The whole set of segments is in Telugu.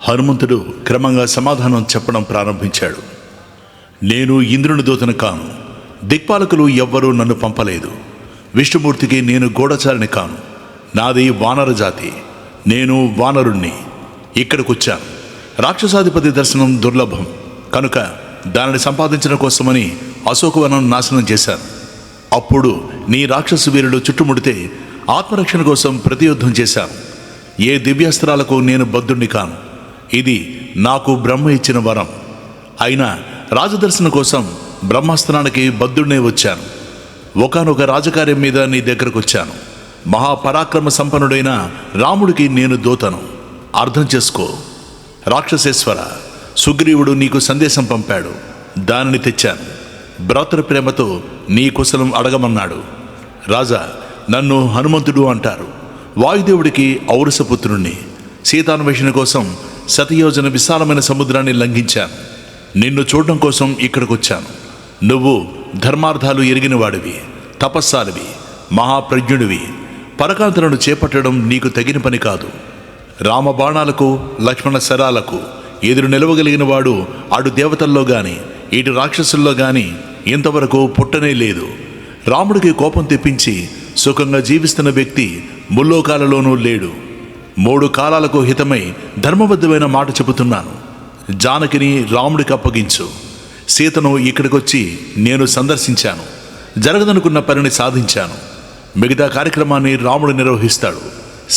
హనుమంతుడు క్రమంగా సమాధానం చెప్పడం ప్రారంభించాడు. నేను ఇంద్రుని దూతను కాను, దిక్పాలకులు ఎవ్వరూ నన్ను పంపలేదు. విష్ణుమూర్తికి నేను గూఢచారిని కాను, నాది వానర జాతి, నేను వానరుణ్ణి. ఇక్కడికొచ్చాను. రాక్షసాధిపతి దర్శనం దుర్లభం కనుక దానిని సంపాదించడం కోసమని అశోకవనం నాశనం చేశాను. అప్పుడు నీ రాక్షసు వీరులు చుట్టుముడితే ఆత్మరక్షణ కోసం ప్రతియుద్ధం చేశాను. ఏ దివ్యాస్త్రాలకు నేను బద్ధుణ్ణి కాను. ఇది నాకు బ్రహ్మ ఇచ్చిన వరం. అయినా రాజదర్శనం కోసం బ్రహ్మాస్త్రానికి బద్ధుడినే వచ్చాను. ఒకానొక రాజకార్యం మీద నీ దగ్గరకు వచ్చాను. మహాపరాక్రమ సంపన్నుడైన రాముడికి నేను దూతను. అర్థం చేసుకో. రాక్షసేశ్వర, సుగ్రీవుడు నీకు సందేశం పంపాడు, దానిని తెచ్చాను. భ్రాతృ ప్రేమతో నీ కుశలం అడగమన్నాడు. రాజా, నన్ను హనుమంతుడు అంటారు. వాయుదేవుడికి ఔరసపుత్రుణ్ణి. సీతాన్వేషణ కోసం శతయోజన విశాలమైన సముద్రాన్ని లంఘించాను. నిన్ను చూడడం కోసం ఇక్కడికొచ్చాను. నువ్వు ధర్మార్థాలు ఎరిగిన వాడివి, తపస్సాలివి, మహాప్రజ్ఞుడివి. పరకాంతలను చేపట్టడం నీకు తగిన పని కాదు. రామబాణాలకు లక్ష్మణ శరాలకు ఎదురు నిలవగలిగిన వాడు అటు దేవతల్లో గాని ఇటు రాక్షసుల్లో గాని ఇంతవరకు పుట్టనే లేదు. రాముడికి కోపం తెప్పించి సుఖంగా జీవిస్తున్న వ్యక్తి ముల్లోకాలలోనూ లేడు. 3 కాలాలకు హితమై ధర్మబద్ధమైన మాట చెబుతున్నాను. జానకిని రాముడికి అప్పగించు. సీతను ఇక్కడికొచ్చి నేను సందర్శించాను. జరగదనుకున్న పనిని సాధించాను. మిగతా కార్యక్రమాన్ని రాముడు నిర్వహిస్తాడు.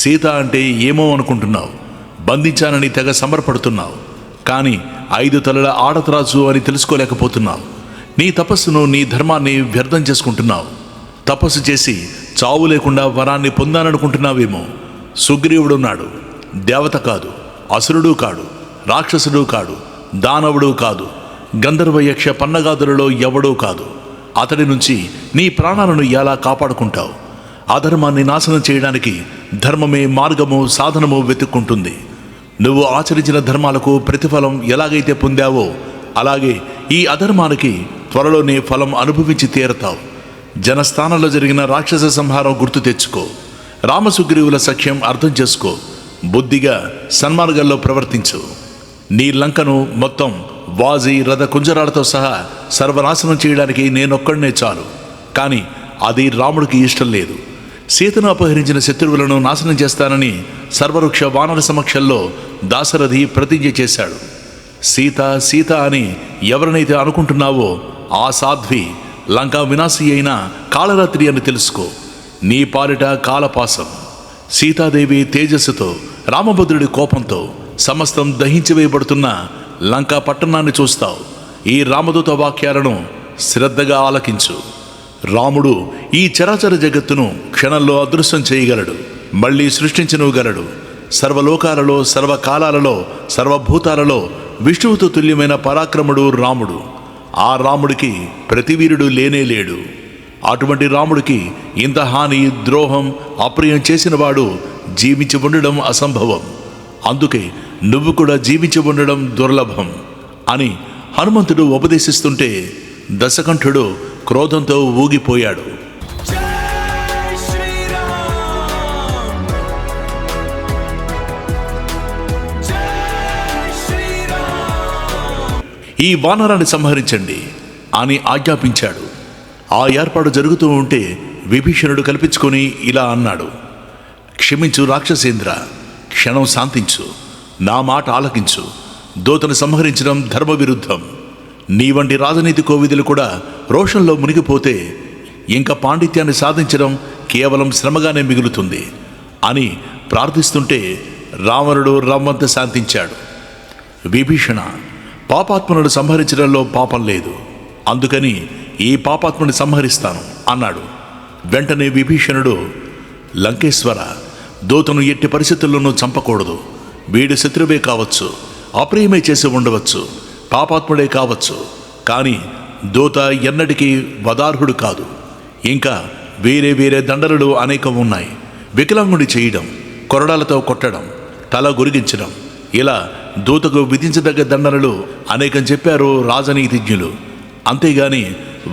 సీత అంటే ఏమో అనుకుంటున్నావు. బంధించానని తెగ సమర్పడుతున్నావు. కానీ 5 తలల ఆడతరాజు అని తెలుసుకోలేకపోతున్నావు. నీ తపస్సును, నీ ధర్మాన్ని వ్యర్థం చేసుకుంటున్నావు. తపస్సు చేసి చావు లేకుండా వరాన్ని పొందాలనుకుంటున్నావేమో. సుగ్రీవుడున్నాడు. దేవత కాదు, అసురుడు కాడు, రాక్షసుడు కాడు, దానవుడు కాదు, గంధర్వ యక్ష పన్నగాదులలో ఎవడూ కాదు. అతడి నుంచి నీ ప్రాణాలను ఎలా కాపాడుకుంటావు? అధర్మాన్ని నాశనం చేయడానికి ధర్మమే మార్గము, సాధనము వెతుక్కుంటుంది. నువ్వు ఆచరించిన ధర్మాలకు ప్రతిఫలం ఎలాగైతే పొందావో అలాగే ఈ అధర్మానికి త్వరలోనే ఫలం అనుభవించి తీరతావు. జనస్థానంలో జరిగిన రాక్షస సంహారం గుర్తు తెచ్చుకో. రామసుగ్రీవుల సఖ్యం అర్థం చేసుకో. బుద్ధిగా సన్మార్గంలో ప్రవర్తించు. నీ లంకను మొత్తం వాజీ రథ కుంజరాలతో సహా సర్వనాశనం చేయడానికి నేనొక్కడనే చాలు. కానీ అది రాముడికి ఇష్టం లేదు. సీతను అపహరించిన శత్రువులను నాశనం చేస్తానని సర్వవృక్ష వానర సమక్షంలో దాశరథి ప్రతిజ్ఞ చేశాడు. సీత సీత అని ఎవరినైతే అనుకుంటున్నావో ఆ సాధ్వి లంకా వినాశి అయిన కాళరాత్రి అని తెలుసుకో. నీ పాలిట కాలపాసం. సీతాదేవి తేజస్సుతో, రామభద్రుడి కోపంతో సమస్తం దహించివేయబడుతున్న లంకా పట్టణాన్ని చూస్తావు. ఈ రామదూత వాక్యాలను శ్రద్ధగా ఆలకించు. రాముడు ఈ చరాచర జగత్తును క్షణంలో అదృశ్యం చేయగలడు, మళ్ళీ సృష్టించనుగలడు. సర్వలోకాలలో, సర్వకాలాలలో, సర్వభూతాలలో విష్ణువుతో తుల్యమైన పరాక్రముడు రాముడు. ఆ రాముడికి ప్రతివీరుడు లేనే లేడు. అటువంటి రాముడికి ఇంత హాని, ద్రోహం, అప్రియం చేసినవాడు జీవించి ఉండడం అసంభవం. అందుకే నువ్వు కూడా జీవించి ఉండడం దుర్లభం అని హనుమంతుడు ఉపదేశిస్తుంటే దశకంఠుడు క్రోధంతో ఊగిపోయాడు. ఈ వానరాన్ని సంహరించండి అని ఆజ్ఞాపించాడు. ఆ ఏర్పాటు జరుగుతూ ఉంటే విభీషణుడు కల్పించుకొని ఇలా అన్నాడు. క్షమించు రాక్షసేంద్ర, క్షణం శాంతించు, నా మాట ఆలకించు. దూతను సంహరించడం ధర్మ విరుద్ధం. నీ వంటి రాజనీతి కోవిదులు కూడా రోషంలో మునిగిపోతే ఇంకా పాండిత్యాన్ని సాధించడం కేవలం శ్రమగానే మిగులుతుంది అని ప్రార్థిస్తుంటే రావణుడు రమ్మంత శాంతించాడు. విభీషణ, పాపాత్మను సంహరించడంలో పాపం లేదు, అందుకని ఈ పాపాత్మని సంహరిస్తాను అన్నాడు. వెంటనే విభీషణుడు, లంకేశ్వర, దూతను ఎట్టి పరిస్థితుల్లోనూ చంపకూడదు. వీడు శత్రువే కావచ్చు, అప్రియమే చేసి ఉండవచ్చు, పాపాత్ముడే కావచ్చు, కానీ దూత ఎన్నటికీ వదార్హుడు కాదు. ఇంకా వేరే వేరే దండనలు అనేకం ఉన్నాయి. వికలాంగుడి చేయడం, కొరడాలతో కొట్టడం, తల గురిగించడం, ఇలా దూతకు విధించదగ్గ దండనలు అనేకం చెప్పారు రాజనీతిజ్ఞులు. అంతేగాని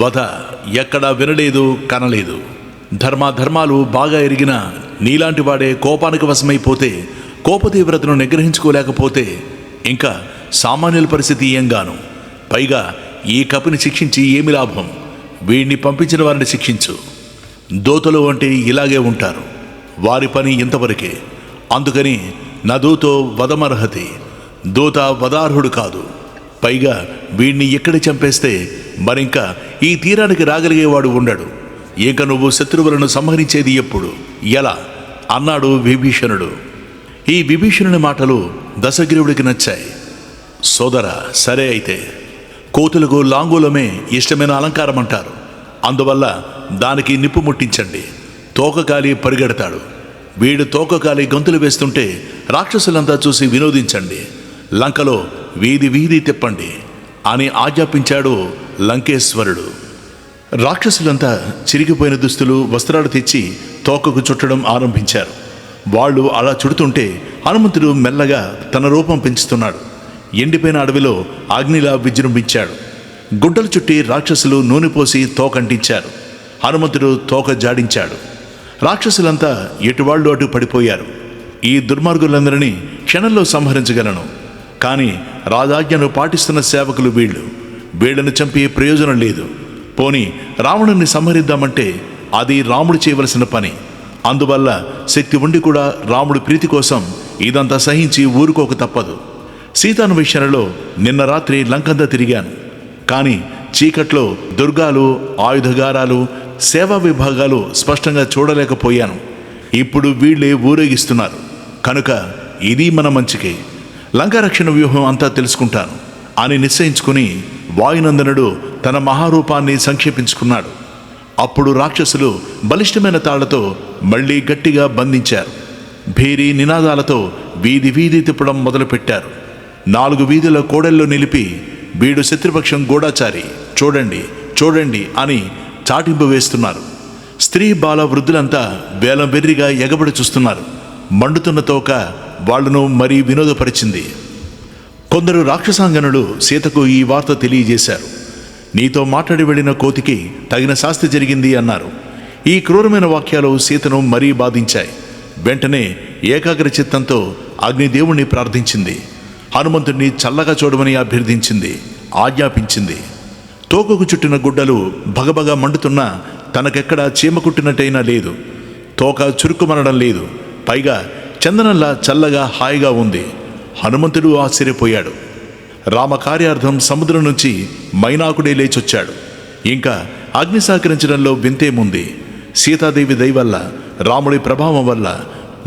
వధ ఎక్కడా వినలేదు, కనలేదు. ధర్మాలు బాగా ఎరిగిన నీలాంటి వాడే కోపానికి వశమైపోతే, కోపతీవ్రతను నిగ్రహించుకోలేకపోతే ఇంకా సామాన్యుల పరిస్థితి ఏంగాను. పైగా ఈ కపిని శిక్షించి ఏమి లాభం? వీడిని పంపించిన వారిని శిక్షించు. దూతలు అంటే ఇలాగే ఉంటారు, వారి పని ఇంతవరకే. అందుకని నా దూతో వదమర్హతి, దూత వదార్హుడు కాదు. పైగా వీడిని ఎక్కడి చంపేస్తే మరింకా ఈ తీరానికి రాగలిగేవాడు ఉండడు. ఇక నువ్వు శత్రువులను సంహరించేది ఎప్పుడు, ఎలా అన్నాడు విభీషణుడు. ఈ విభీషణుని మాటలు దశగ్రీవుడికి నచ్చాయి. సోదరా, సరే అయితే కోతులకు లాంగూలమే ఇష్టమైన అలంకారం అంటారు. అందువల్ల దానికి నిప్పు ముట్టించండి. తోకకాలి పరిగెడతాడు. వీడు తోకకాలి గంతులు వేస్తుంటే రాక్షసులంతా చూసి వినోదించండి. లంకలో వీధి వీధి తిప్పండి అని ఆజ్ఞాపించాడు లంకేశ్వరుడు. రాక్షసులంతా చిరిగిపోయిన దుస్తులు, వస్త్రాలు తెచ్చి తోకకు చుట్టడం ఆరంభించారు. వాళ్ళు అలా చుడుతుంటే హనుమంతుడు మెల్లగా తన రూపం పెంచుతున్నాడు. ఎండిపోయిన అడవిలో అగ్నిలా విజృంభించాడు. గుడ్డలు చుట్టి రాక్షసులు నూనె పోసి తోకంటించారు. హనుమంతుడు తోక జాడించాడు. రాక్షసులంతా ఎటువాళ్ళు అటు పడిపోయారు. ఈ దుర్మార్గులందరినీ క్షణంలో సంహరించగలను, కానీ రాజాజ్ఞను పాటిస్తున్న సేవకులు వీళ్ళను చంపే ప్రయోజనం లేదు. పోని రావణుని సంహరిద్దామంటే అది రాముడు చేయవలసిన పని. అందువల్ల శక్తి ఉండి కూడా రాముడి ప్రీతి కోసం ఇదంతా సహించి ఊరుకోక తప్పదు. సీతాను విషయంలో నిన్న రాత్రి లంకంతా తిరిగాను, కానీ చీకట్లో దుర్గాలు, ఆయుధగారాలు, సేవా విభాగాలు స్పష్టంగా చూడలేకపోయాను. ఇప్పుడు వీళ్ళే ఊరేగిస్తున్నారు కనుక ఇది మన మంచికే. లంకారక్షణ వ్యూహం అంతా తెలుసుకుంటాను అని నిశ్చయించుకుని వాయునందనుడు తన మహారూపాన్ని సంక్షేపించుకున్నాడు. అప్పుడు రాక్షసులు బలిష్టమైన తాళ్లతో మళ్ళీ గట్టిగా బంధించారు. భేరీ నినాదాలతో వీధి వీధి తిప్పడం మొదలుపెట్టారు. 4 వీధుల కోడల్లో నిలిపి వీడు శత్రుపక్షం గూఢాచారి, చూడండి చూడండి అని చాటింపు వేస్తున్నారు. స్త్రీ బాల వృద్ధులంతా వేలం వెర్రిగా ఎగబడి చూస్తున్నారు. మండుతున్న తోక వాళ్లను మరీ వినోదపరిచింది. కొందరు రాక్షసాంగనులు సీతకు ఈ వార్త తెలియజేశారు. నీతో మాట్లాడి వెళ్ళిన కోతికి తగిన శాస్తి జరిగింది అన్నారు. ఈ క్రూరమైన వాక్యాలు సీతను మరీ బాధించాయి. వెంటనే ఏకాగ్ర చిత్తంతో అగ్నిదేవుణ్ణి ప్రార్థించింది. హనుమంతుడిని చల్లగా చూడమని అభ్యర్థించింది, ఆజ్ఞాపించింది. తోకకు చుట్టిన గుడ్డలు భగభగ మండుతున్నా తనకెక్కడా చీమ కుట్టినట్టయినా లేదు. తోక చురుక్కుమనడం లేదు. పైగా చందనంలా చల్లగా హాయిగా ఉంది. హనుమంతుడు ఆశ్చర్యపోయాడు. రామకార్యార్థం సముద్రం నుంచి మైనాకుడే లేచొచ్చాడు. ఇంకా అగ్ని సహకరించడంలో వింతేముంది? సీతాదేవి దయ వల్ల, రాముడి ప్రభావం వల్ల,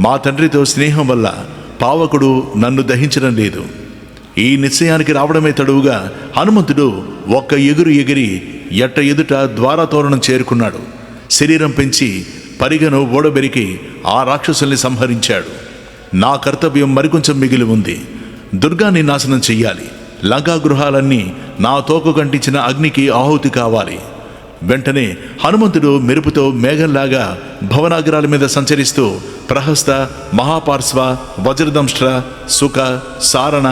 మా తండ్రితో స్నేహం వల్ల పావకుడు నన్ను దహించడం లేదు. ఈ నిశ్చయానికి రావడమే తడువుగా హనుమంతుడు ఒక్క ఎగిరి ఎట్ట ఎదుట ద్వారతోరణం చేరుకున్నాడు. శరీరం పెంచి పరిగను ఓడబెరికి ఆ రాక్షసుల్ని సంహరించాడు. నా కర్తవ్యం మరికొంచెం మిగిలి ఉంది. దుర్గాన్ని నాశనం చెయ్యాలి. లంకా గృహాలన్నీ నా తోక కంటించిన అగ్నికి ఆహుతి కావాలి. వెంటనే హనుమంతుడు మెరుపుతో మేఘంలాగా భవనాగ్రాల మీద సంచరిస్తూ ప్రహస్త, మహాపార్శ్వ, వజ్రదంష్ట్ర, సుఖ, సారణ,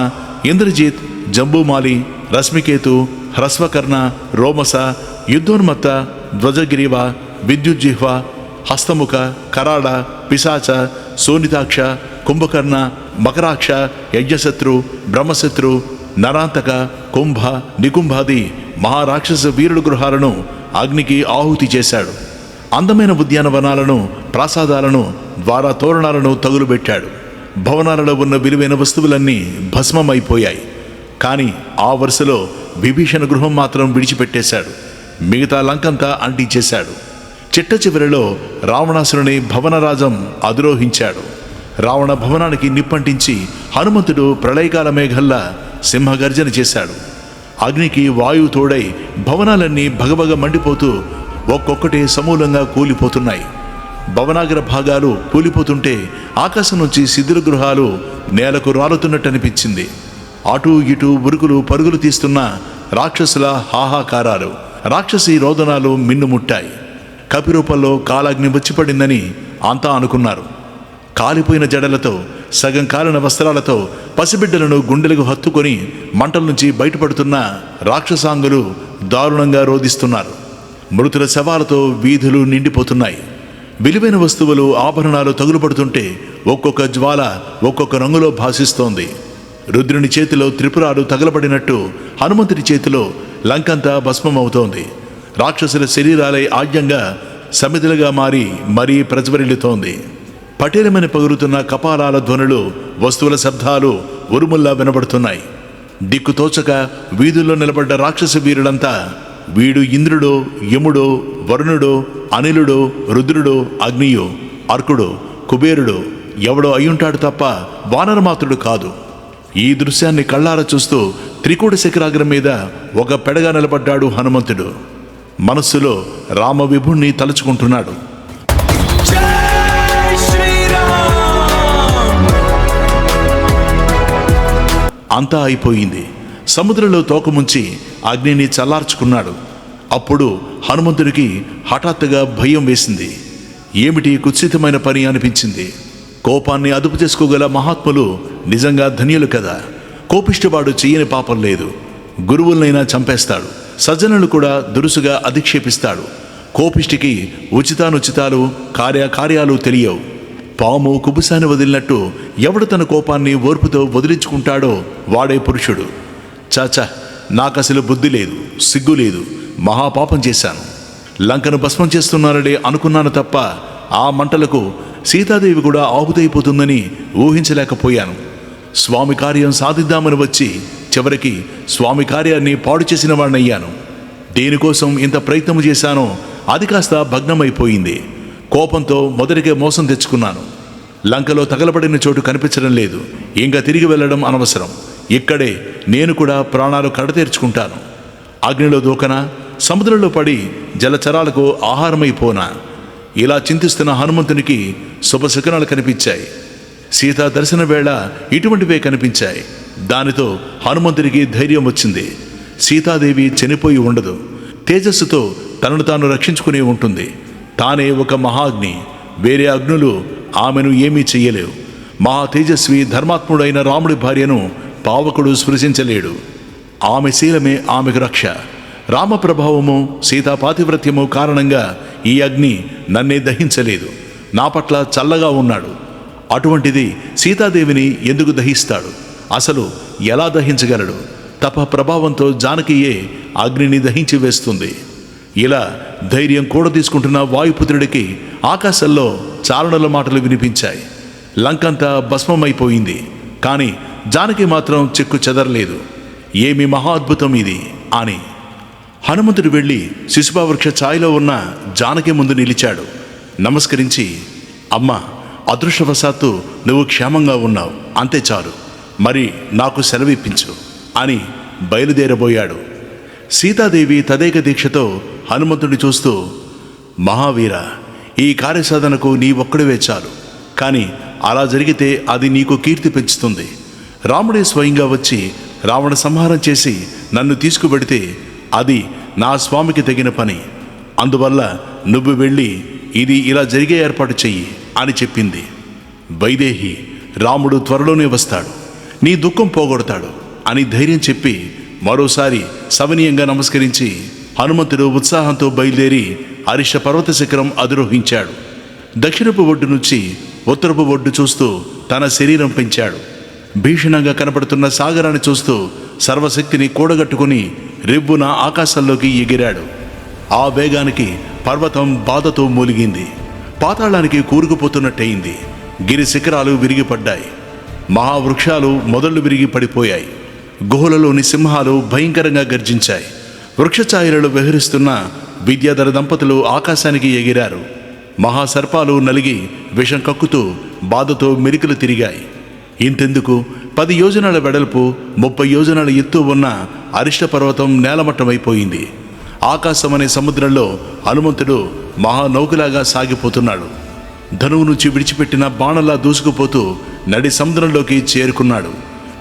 ఇంద్రజిత్, జంబూమాలి, రశ్మికేతు, హ్రస్వకర్ణ, రోమస, యుద్ధోన్మత్త, ధ్వజగిరీవ, విద్యుజ్జిహ్వ, హస్తముఖ, కరాళ, పిశాచ, సోనితాక్ష, కుంభకర్ణ, మకరాక్ష, యజ్ఞశత్రు, బ్రహ్మశత్రు, నరాంతక, కుంభ, నికుంభాది మహారాక్షస వీరుడు గృహాలను అగ్నికి ఆహుతి చేశాడు. అందమైన ఉద్యానవనాలను, ప్రాసాదాలను, ద్వార తోరణాలను తగులుబెట్టాడు. భవనాలలో ఉన్న విలువైన వస్తువులన్నీ భస్మమైపోయాయి. కానీ ఆ వరుసలో విభీషణ గృహం మాత్రం విడిచిపెట్టేశాడు. మిగతా లంకంతా అంటించేశాడు. చిట్ట చివరిలో రావణాసురుని భవనరాజం అధిరోహించాడు. రావణ భవనానికి నిప్పంటించి హనుమంతుడు ప్రళయకాల మేఘల్లా సింహగర్జన చేశాడు. అగ్నికి వాయువు తోడై భవనాలన్నీ భగభగ మండిపోతూ ఒక్కొక్కటి సమూలంగా కూలిపోతున్నాయి. భవనాగ్ర భాగాలు కూలిపోతుంటే ఆకాశం నుంచి శిథిల గృహాలు నేలకు రాలుతున్నట్టు అనిపించింది. అటూ ఇటూ ఉరుకులు పరుగులు తీస్తున్న రాక్షసుల హాహాకారాలు, రాక్షసి రోదనాలు మిన్నుముట్టాయి. కపిరూపంలో కాలాగ్ని వచ్చిపడిందని అంతా అనుకున్నారు. కాలిపోయిన జడలతో, సగం కాలిన వస్త్రాలతో పసిబిడ్డలను గుండెలకు హత్తుకొని మంటల నుంచి బయటపడుతున్న రాక్షసాంగులు దారుణంగా రోధిస్తున్నారు. మృతుల శవాలతో వీధులు నిండిపోతున్నాయి. విలువైన వస్తువులు, ఆభరణాలు తగులుపడుతుంటే ఒక్కొక్క జ్వాల ఒక్కొక్క రంగులో భాసిస్తోంది. రుద్రుని చేతిలో త్రిపురాలు తగలబడినట్టు హనుమంతుడి చేతిలో లంకంతా భస్మమవుతోంది. రాక్షసుల శరీరాలై ఆజ్ఞంగా సమిధలుగా మారి మరీ ప్రజ్వరిల్లుతోంది. పటేలమని పగురుతున్న కపాలాల ధ్వనులు, వస్తువుల శబ్దాలు ఉరుముల్లా వినబడుతున్నాయి. దిక్కుతోచక వీధుల్లో నిలబడ్డ రాక్షస వీరులంతా వీడు ఇంద్రుడో, యముడో, వరుణుడో, అనిలుడో, రుద్రుడో, అగ్నియో, అర్కుడో, కుబేరుడో ఎవడో అయ్యుంటాడు తప్ప వానరమాత్రుడు కాదు. ఈ దృశ్యాన్ని కళ్ళారా చూస్తూ త్రికూట శిఖరాగ్రం మీద ఒక పెడగా నిలబడ్డాడు హనుమంతుడు. మనస్సులో రామ విభుణ్ణి తలుచుకుంటున్నాడు. అంతా అయిపోయింది. సముద్రంలో తోకముంచి అగ్నిని చల్లార్చుకున్నాడు. అప్పుడు హనుమంతుడికి హఠాత్తుగా భయం వేసింది. ఏమిటి కుత్సితమైన పని అనిపించింది. కోపాన్ని అదుపు చేసుకోగల మహాత్ములు నిజంగా ధన్యులు కదా. కోపిష్టివాడు చెయ్యని పాపం లేదు. గురువులనైనా చంపేస్తాడు, సజ్జనులు కూడా దురుసుగా అధిక్షేపిస్తాడు. కోపిష్టికి ఉచితానుచితాలు, కార్యాలు తెలియవు. పాము కుబుసాన్ని వదిలినట్టు ఎవడు తన కోపాన్ని ఓర్పుతో వదిలించుకుంటాడో వాడే పురుషుడు. చాచా, నాకసలు బుద్ధి లేదు, సిగ్గు లేదు, మహాపాపం చేశాను. లంకను భస్మం చేస్తున్నారడే అనుకున్నాను తప్ప ఆ మంటలకు సీతాదేవి కూడా ఆహుతైపోతుందని ఊహించలేకపోయాను. స్వామి కార్యం సాధిద్దామని వచ్చి చివరికి స్వామి కార్యాన్ని పాడు చేసిన వాడినయ్యాను. దేనికోసం ఇంత ప్రయత్నం చేశానో అది కాస్త భగ్నమైపోయింది. కోపంతో మొదటికే మోసం తెచ్చుకున్నాను. లంకలో తగలబడిన చోటు కనిపించడం లేదు. ఇంకా తిరిగి వెళ్ళడం అనవసరం. ఇక్కడే నేను కూడా ప్రాణాలు కడతీర్చుకుంటాను. అగ్నిలో దూకనా, సముద్రంలో పడి జలచరాలకు ఆహారమైపోనా? ఇలా చింతిస్తున్న హనుమంతునికి శుభశకునాలు కనిపించాయి. సీతా దర్శన వేళ ఇటువంటివే కనిపించాయి. దానితో హనుమంతుడికి ధైర్యం వచ్చింది. సీతాదేవి చనిపోయి ఉండదు. తేజస్సుతో తనను తాను రక్షించుకుని ఉంటుంది. తానే ఒక మహాగ్ని. వేరే అగ్నులు ఆమెను ఏమీ చెయ్యలేవు. మహా తేజస్వి ధర్మాత్ముడైన రాముడి భార్యను పావకుడు స్పృశించలేడు. ఆమె శీలమే ఆమెకు రక్ష. రామ ప్రభావము, సీతా పాతివ్రత్యము కారణంగా ఈ అగ్ని నన్నే దహించలేదు. నా పట్ల చల్లగా ఉన్నాడు. అటువంటిది సీతాదేవిని ఎందుకు దహిస్తాడు? అసలు ఎలా దహించగలడు? తప ప్రభావంతో జానకియే అగ్నిని దహించి వేస్తుంది. ఇలా ధైర్యం కూడా తీసుకుంటున్న వాయుపుత్రుడికి ఆకాశంలో చారణల మాటలు వినిపించాయి. లంకంతా భస్మమైపోయింది. కానీ జానకి మాత్రం చెక్కు చెదరలేదు. ఏమి మహా అద్భుతం ఇది అని హనుమంతుడు వెళ్ళి శిశుపావృక్ష ఛాయలో ఉన్న జానకి ముందు నిలిచాడు. నమస్కరించి, అమ్మ, అదృష్టవశాత్తు నువ్వు క్షేమంగా ఉన్నావు, అంతే చాలు. మరి నాకు సెలవిప్పించు అని బయలుదేరబోయాడు. సీతాదేవి తదేక దీక్షతో హనుమంతుడిని చూస్తూ, మహావీర, ఈ కార్యసాధనకు నీ ఒక్కడివే చాలు. కానీ అలా జరిగితే అది నీకు కీర్తి పెంచుతుంది. రాముడే స్వయంగా వచ్చి రావణ సంహారం చేసి నన్ను తీసుకువెడితే అది నా స్వామికి తగిన పని. అందువల్ల నువ్వు వెళ్ళి ఇది ఇలా జరిగే ఏర్పాటు చెయ్యి అని చెప్పింది. వైదేహి, రాముడు త్వరలోనే వస్తాడు, నీ దుఃఖం పోగొడతాడు అని ధైర్యం చెప్పి మరోసారి సవనీయంగా నమస్కరించి హనుమంతుడు ఉత్సాహంతో బయలుదేరి అరిష్ట పర్వత శిఖరం అధిరోహించాడు. దక్షిణపు ఒడ్డు నుంచి ఉత్తరపు ఒడ్డు చూస్తూ తన శరీరం పెంచాడు. భీషణంగా కనపడుతున్న సాగరాన్ని చూస్తూ సర్వశక్తిని కూడగట్టుకుని రివ్వున ఆకాశంలోకి ఎగిరాడు. ఆ వేగానికి పర్వతం బాధతో మూలిగింది. పాతాళానికి కూరుకుపోతున్నట్టయింది. గిరి శిఖరాలు విరిగిపడ్డాయి. మహావృక్షాలు మొదళ్ళు విరిగి పడిపోయాయి. గుహలలోని సింహాలు భయంకరంగా గర్జించాయి. వృక్షఛాయలలో విహరిస్తున్న విద్యాధర దంపతులు ఆకాశానికి ఎగిరారు. మహాసర్పాలు నలిగి విషం కక్కుతూ బాధతో మెలికలు తిరిగాయి. ఇంతెందుకు, 10 యోజనాల వెడల్పు, 30 యోజనాల ఎత్తు ఉన్న అరిష్ట పర్వతం నేలమట్టమైపోయింది. ఆకాశం అనే సముద్రంలో హనుమంతుడు మహానౌకలాగా సాగిపోతున్నాడు. ధనువు నుంచి విడిచిపెట్టిన బాణంలా దూసుకుపోతూ నడి సముద్రంలోకి చేరుకున్నాడు.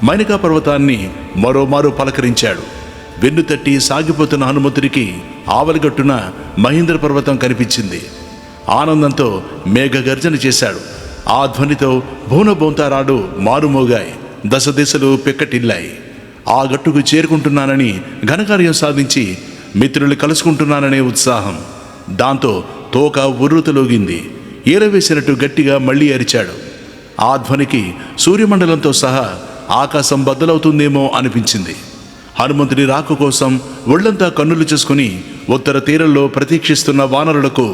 మైనకా పర్వతాన్ని మరోమారు పలకరించాడు. వెన్ను తట్టి సాగిపోతున్న హనుమంతుడికి ఆవలిగట్టున మహేంద్ర పర్వతం కనిపించింది. ఆనందంతో మేఘగర్జన చేశాడు. ఆ ధ్వనితో భువనబోంతారాడు మారుమోగాయి. దశ దిశలు పెక్కటిల్లాయి. ఆ గట్టుకు చేరుకుంటున్నానని ఘనకార్యం సాధించి మిత్రులు కలుసుకుంటున్నాననే ఉత్సాహం. దాంతో తోక ఉర్రుతలోగింది. ఈరవేసినట్టు గట్టిగా మళ్ళీ అరిచాడు. ఆ ధ్వనికి సూర్యమండలంతో సహా ఆకాశం బద్దలవుతుందేమో అనిపించింది. హనుమంతుడి రాక కోసం ఒళ్లంతా కన్నులు చేసుకుని ఉత్తర తీరంలో ప్రతీక్షిస్తున్న వానరులకు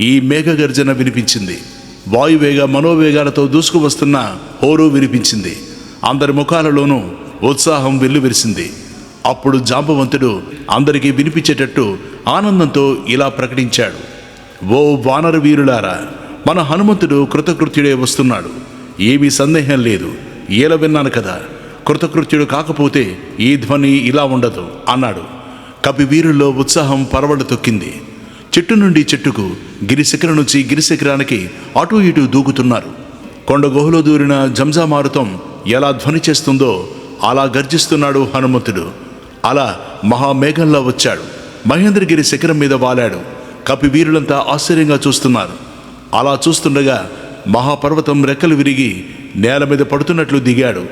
ఈ మేఘగర్జన వినిపించింది. వాయువేగ మనోవేగాలతో దూసుకు వస్తున్న హోరు వినిపించింది. అందరి ముఖాలలోనూ ఉత్సాహం వెల్లువిరిసింది. అప్పుడు జాంబవంతుడు అందరికీ వినిపించేటట్టు ఆనందంతో ఇలా ప్రకటించాడు: ఓ వానర వీరులారా, మన హనుమంతుడు కృతకృత్యుడే వస్తున్నాడు. ఏమీ సందేహం లేదు. ఏల విన్నాను కదా, కృతకృత్యుడు కాకపోతే ఈ ధ్వని ఇలా ఉండదు అన్నాడు. కపి వీరుల్లో ఉత్సాహం పరవళ్ళు తొక్కింది. చెట్టు నుండి చెట్టుకు, గిరిశిఖర నుంచి గిరిశిఖరానికి అటూ ఇటూ దూకుతున్నారు. కొండ గుహలో దూరిన జంజామారుతం ఎలా ధ్వని చేస్తుందో అలా గర్జిస్తున్నాడు హనుమంతుడు. అలా మహామేఘంలా వచ్చాడు. మహేంద్రగిరి శిఖరం మీద వాలాడు. కపి వీరులంతా ఆశ్చర్యంగా చూస్తున్నారు. అలా చూస్తుండగా మహాపర్వతం రెక్కలు విరిగి నేల మీద పడుతున్నట్లు దిగాడు.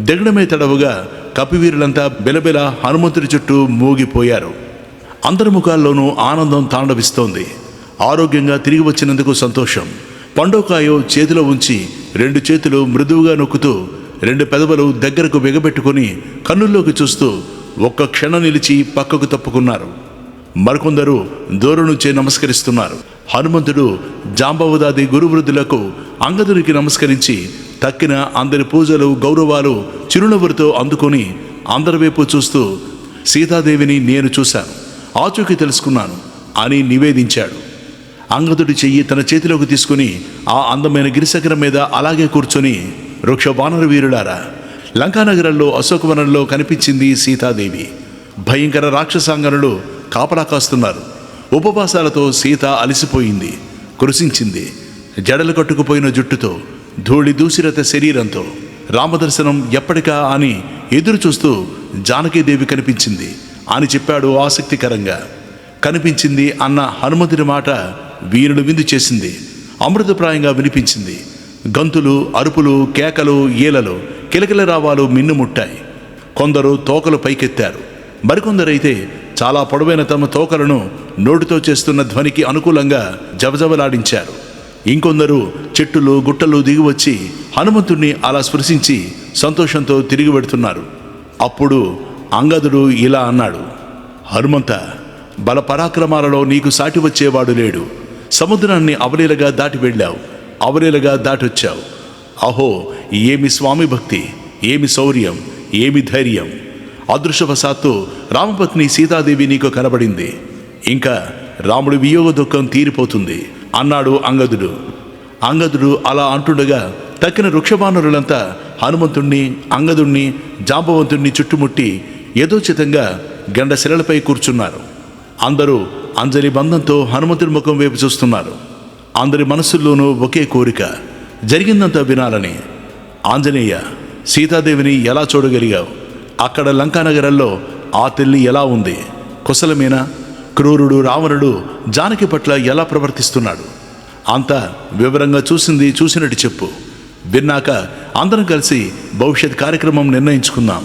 దిగడమే తడవుగా కపివీరులంతా బెలబెల హనుమంతుడి చుట్టూ మూగిపోయారు. అందరి ముఖాల్లోనూ ఆనందం తాండవిస్తోంది. ఆరోగ్యంగా తిరిగి వచ్చినందుకు సంతోషం. పండోకాయో చేతిలో ఉంచి 2 చేతులు మృదువుగా నొక్కుతూ 2 పెదవులు దగ్గరకు బిగబెట్టుకుని కన్నుల్లోకి చూస్తూ ఒక్క క్షణం నిలిచి పక్కకు తప్పుకున్నారు. మరికొందరు దూరం నుంచే నమస్కరిస్తున్నారు. హనుమంతుడు జాంబవదాది గురువృద్ధులకు అంగదునికి నమస్కరించి తక్కిన అందరి పూజలు గౌరవాలు చిరునవ్వులతో అందుకొని అందరి వైపు చూస్తూ సీతాదేవిని నేను చూశాను, ఆచూకీ తెలుసుకున్నాను అని నివేదించాడు. అంగదుడి చెయ్యి తన చేతిలోకి తీసుకుని ఆ అందమైన గిరిశిఖరం మీద అలాగే కూర్చొని, వృక్ష వానర వీరులారా, లంకానగరంలో అశోకవనంలో కనిపించింది సీతాదేవి. భయంకర రాక్షసాంగనులు కాపలా కాస్తున్నారు. ఉపవాసాలతో సీత అలసిపోయింది, కృషించింది. జడలు కట్టుకుపోయిన జుట్టుతో, ధూళి దూసిరత శరీరంతో రామదర్శనం ఎప్పటికా అని ఎదురు చూస్తూ జానకీదేవి కనిపించింది అని చెప్పాడు ఆసక్తికరంగా. కనిపించింది అన్న హనుమంతుడి మాట వీరుడు విందు చేసింది. అమృతప్రాయంగా వినిపించింది. గంతులు, అరుపులు, కేకలు, ఈలలు, కిలకిల రావాలు మిన్నుముట్టాయి. కొందరు తోకలు పైకెత్తారు. మరికొందరైతే చాలా పొడవైన తమ తోకలను నోటితో చేస్తున్న ధ్వనికి అనుకూలంగా జవజవలాడించారు. ఇంకొందరు చెట్టులు గుట్టలు దిగివచ్చి హనుమంతుణ్ణి అలా స్పృశించి సంతోషంతో తిరిగి వెడుతున్నారు. అప్పుడు అంగదుడు ఇలా అన్నాడు: హనుమంత, బల పరాక్రమాలలో నీకు సాటి వచ్చేవాడు లేడు. సముద్రాన్ని అవలీలగా దాటి వెళ్ళావు, అవలీలగా దాటొచ్చావు. అహో, ఏమి స్వామి భక్తి, ఏమి శౌర్యం, ఏమి ధైర్యం! అదృష్టవశాత్తు రామపత్ని సీతాదేవి నీకు కనబడింది. ఇంకా రాముడి వియోగ దుఃఖం తీరిపోతుంది అన్నాడు అంగదుడు. అంగదుడు అలా అంటుండగా తక్కిన వృక్షవానరులంతా హనుమంతుణ్ణి, అంగదుణ్ణి, జాంబవంతుణ్ణి చుట్టుముట్టి యథోచితంగా గండశిలలపై కూర్చున్నారు. అందరూ అంజలి బంధంతో హనుమంతుడి ముఖం వైపు చూస్తున్నారు. అందరి మనస్సుల్లోనూ ఒకే కోరిక, జరిగిందంతా వినాలని. ఆంజనేయ, సీతాదేవిని ఎలా చూడగలిగావు? అక్కడ లంకానగరంలో ఆ తల్లి ఎలా ఉంది? కుశలమేనా? క్రూరుడు రావణుడు జానకి పట్ల ఎలా ప్రవర్తిస్తున్నాడు? అంతా వివరంగా చూసినట్టు చెప్పు. విన్నాక అందరం కలిసి భవిష్యత్ కార్యక్రమం నిర్ణయించుకుందాం.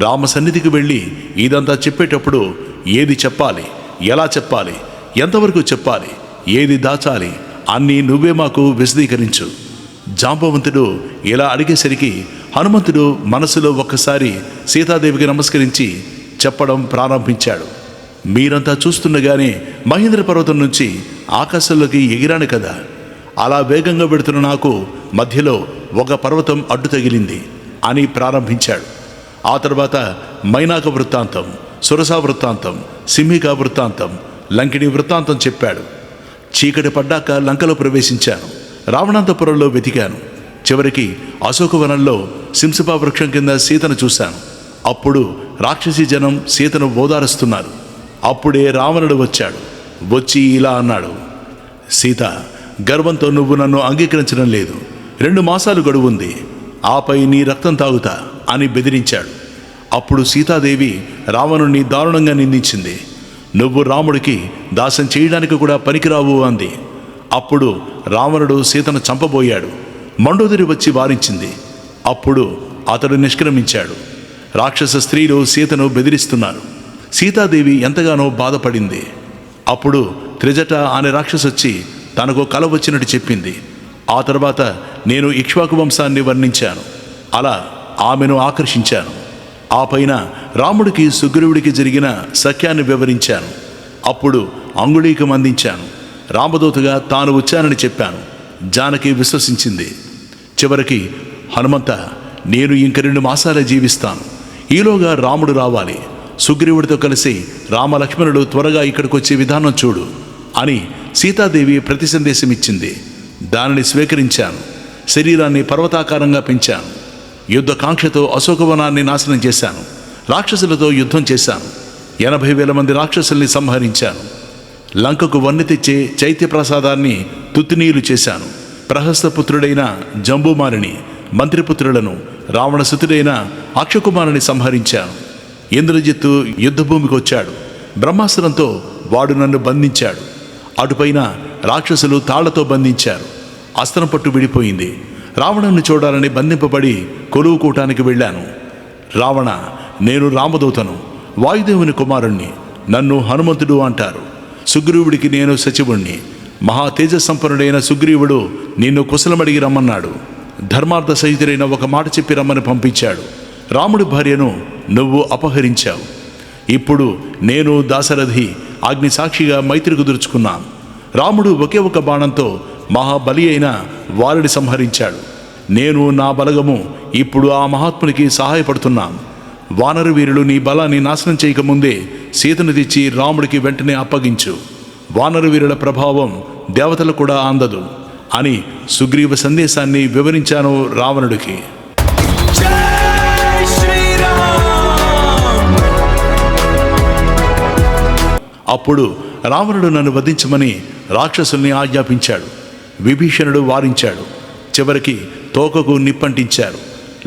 రామ సన్నిధికి వెళ్ళి ఇదంతా చెప్పేటప్పుడు ఏది చెప్పాలి, ఎలా చెప్పాలి, ఎంతవరకు చెప్పాలి, ఏది దాచాలి అన్నీ నువ్వే మాకు విశదీకరించు. జాంబవంతుడు ఇలా అడిగేసరికి హనుమంతుడు మనసులో ఒక్కసారి సీతాదేవికి నమస్కరించి చెప్పడం ప్రారంభించాడు. మీరంతా చూస్తుండగానే మహేంద్ర పర్వతం నుంచి ఆకాశంలోకి ఎగిరాను కదా. అలా వేగంగా పెడుతున్న నాకు మధ్యలో ఒక పర్వతం అడ్డు తగిలింది అని ప్రారంభించాడు. ఆ తర్వాత మైనాక వృత్తాంతం, సురసా వృత్తాంతం, సింహికా వృత్తాంతం, లంకిణి వృత్తాంతం చెప్పాడు. చీకటి పడ్డాక లంకలో ప్రవేశించాను. రావణాంతపురంలో వెతికాను. చివరికి అశోకవనంలో సింసపా వృక్షం కింద సీతను చూశాను. అప్పుడు రాక్షసీ జనం సీతను ఓదారుస్తున్నారు. అప్పుడే రావణుడు వచ్చాడు. వచ్చి ఇలా అన్నాడు: సీత, గర్వంతో నువ్వు నన్ను అంగీకరించడం లేదు. 2 మాసాలు గడువుంది, ఆపై నీ రక్తం తాగుతా అని బెదిరించాడు. అప్పుడు సీతాదేవి రావణుణ్ణి దారుణంగా నిందించింది. నువ్వు రాముడికి దాసం చేయడానికి కూడా పనికిరావు అంది. అప్పుడు రావణుడు సీతను చంపబోయాడు. మండోదరి వచ్చి వారించింది. అప్పుడు అతడు నిష్క్రమించాడు. రాక్షస స్త్రీలు సీతను బెదిరిస్తున్నారు. సీతాదేవి ఎంతగానో బాధపడింది. అప్పుడు త్రిజట అనే రాక్షసొచ్చి తనకు కల వచ్చినట్టు చెప్పింది. ఆ తర్వాత నేను ఇక్ష్వాకు వంశాన్ని వర్ణించాను. అలా ఆమెను ఆకర్షించాను. ఆ పైన రాముడికి సుగ్రీవుడికి జరిగిన సఖ్యాన్ని వివరించాను. అప్పుడు అంగుళీకం అందించాను. రామదూతగా తాను వచ్చానని చెప్పాను. జానకి విశ్వసించింది. చివరికి హనుమంత, నేను ఇంక 2 మాసాలే జీవిస్తాను. ఈలోగా రాముడు రావాలి. సుగ్రీవుడితో కలిసి రామలక్ష్మణుడు త్వరగా ఇక్కడికి వచ్చే విధానం చూడు అని సీతాదేవి ప్రతి సందేశం ఇచ్చింది. దానిని స్వీకరించాను. శరీరాన్ని పర్వతాకారంగా పెంచాను. యుద్ధ కాంక్షతో అశోకవనాన్ని నాశనం చేశాను. రాక్షసులతో యుద్ధం చేశాను. 80,000 మంది రాక్షసుల్ని సంహరించాను. లంకకు వన్నె తెచ్చే చైత్యప్రసాదాన్ని తుత్తినీలు చేశాను. ప్రహస్తపుత్రుడైన జంబుమారిని, మంత్రిపుత్రులను, రావణసుతుడైన అక్షకుమారుని సంహరించాను. ఇంద్రజిత్తు యుద్ధభూమికి వచ్చాడు. బ్రహ్మాస్త్రంతో వాడు నన్ను బంధించాడు. అటుపైన రాక్షసులు తాళ్లతో బంధించారు. అస్త్రం పట్టు విడిపోయింది. రావణుని చూడాలని బంధింపబడి కొలువు కూటానికి వెళ్ళాను. రావణ, నేను రామదూతను, వాయుదేవుని కుమారుణ్ణి. నన్ను హనుమంతుడు అంటారు. సుగ్రీవుడికి నేను సచివుణ్ణి. మహా తేజసంపన్నుడైన సుగ్రీవుడు నిన్ను కుశలమడిగి రమ్మన్నాడు. ధర్మార్థ సహితుడైన ఒక మాట చెప్పి రమ్మని పంపించాడు. రాముడి భార్యను నువ్వు అపహరించావు. ఇప్పుడు నేను దాశరథి అగ్ని సాక్షిగా మైత్రి కుదుర్చుకున్నాను. రాముడు ఒకే ఒక బాణంతో మహాబలి అయిన వారిని సంహరించాడు. నేను నా బలగము ఇప్పుడు ఆ మహాత్మునికి సహాయపడుతున్నాను. వానర వీరులు నీ బలాన్ని నాశనం చేయకముందే సీతను తెచ్చి రాముడికి వెంటనే అప్పగించు. వానర వీరుల ప్రభావం దేవతలు కూడా అందదు అని సుగ్రీవ సందేశాన్ని వివరించాను రావణుడికి. అప్పుడు రావణుడు నన్ను వధించమని రాక్షసుల్ని ఆజ్ఞాపించాడు. విభీషణుడు వారించాడు. చివరికి తోకకు నిప్పంటించారు.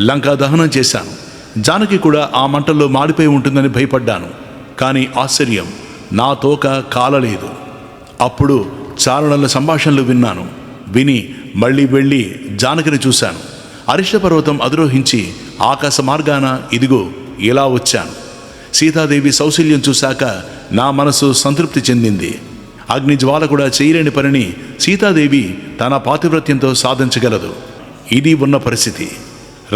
లంకా దహనం చేశాను. జానకి కూడా ఆ మంటల్లో మాడిపోయి ఉంటుందని భయపడ్డాను. కానీ ఆశ్చర్యం, నా తోక కాలలేదు. అప్పుడు చారణుల సంభాషణలు విన్నాను. విని మళ్ళీ వెళ్ళి జానకిని చూశాను. అరిష్టపర్వతం అధిరోహించి ఆకాశ మార్గాన ఇదిగో ఇలా వచ్చాను. సీతాదేవి సౌశల్యం చూశాక నా మనసు సంతృప్తి చెందింది. అగ్నిజ్వాల కూడా చేయలేని పనిని సీతాదేవి తన పాతివ్రత్యంతో సాధించగలదు. ఇది ఉన్న పరిస్థితి.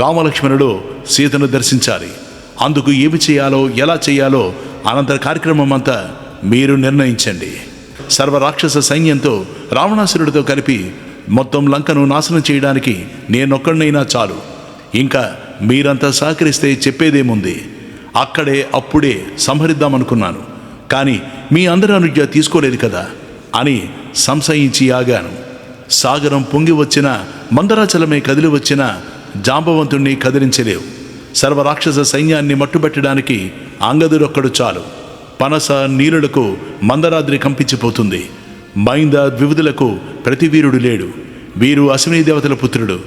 రామలక్ష్మణుడు సీతను దర్శించాలి. అందుకు ఏమి చేయాలో, ఎలా చేయాలో అనంతర కార్యక్రమం అంతా మీరు నిర్ణయించండి. సర్వరాక్షస సైన్యంతో రావణాసురుడితో కలిపి మొత్తం లంకను నాశనం చేయడానికి నేనొక్కడినైనా చాలు. ఇంకా మీరంతా సహకరిస్తే చెప్పేదేముంది. అక్కడే అప్పుడే సంహరిద్దామనుకున్నాను. కానీ మీ అందరి అనుజ్ఞ తీసుకోలేదు కదా అని సంశయించి ఆగాను. సాగరం పొంగి వచ్చిన, మందరాచలమే కదిలి వచ్చిన జాంబవంతుణ్ణి కదిలించలేవు. సర్వరాక్షస సైన్యాన్ని మట్టుబెట్టడానికి అంగదుడొక్కడు చాలు. పనస నీరులకు మందరాద్రి కంపించిపోతుంది. మైంద ద్వివిధులకు ప్రతి వీరుడు లేడు. వీరు అశ్విని దేవతల పుత్రుడు.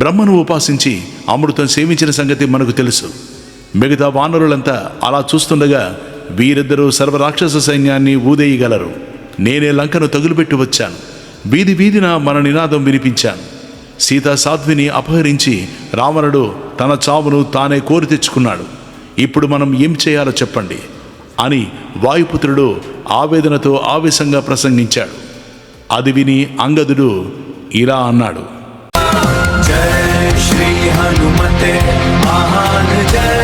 బ్రహ్మను ఉపాసించి అమృతం సేవించిన సంగతి మనకు తెలుసు. మిగతా వానరులంతా అలా చూస్తుండగా వీరిద్దరూ సర్వరాక్షస సైన్యాన్ని ఊదేయగలరు. నేనే లంకను తగులుపెట్టి వచ్చాను. వీధి వీధిన మన నినాదం వినిపించాను. సీతా సాధ్విని అపహరించి రావణుడు తన చావును తానే కోరి తెచ్చుకున్నాడు. ఇప్పుడు మనం ఏం చేయాలో చెప్పండి అని వాయుపుత్రుడు ఆవేదనతో ఆవేశంగా ప్రసంగించాడు. అది విని అంగదుడు ఇలా అన్నాడు. జై శ్రీ హనుమతే మహాన్ జయ.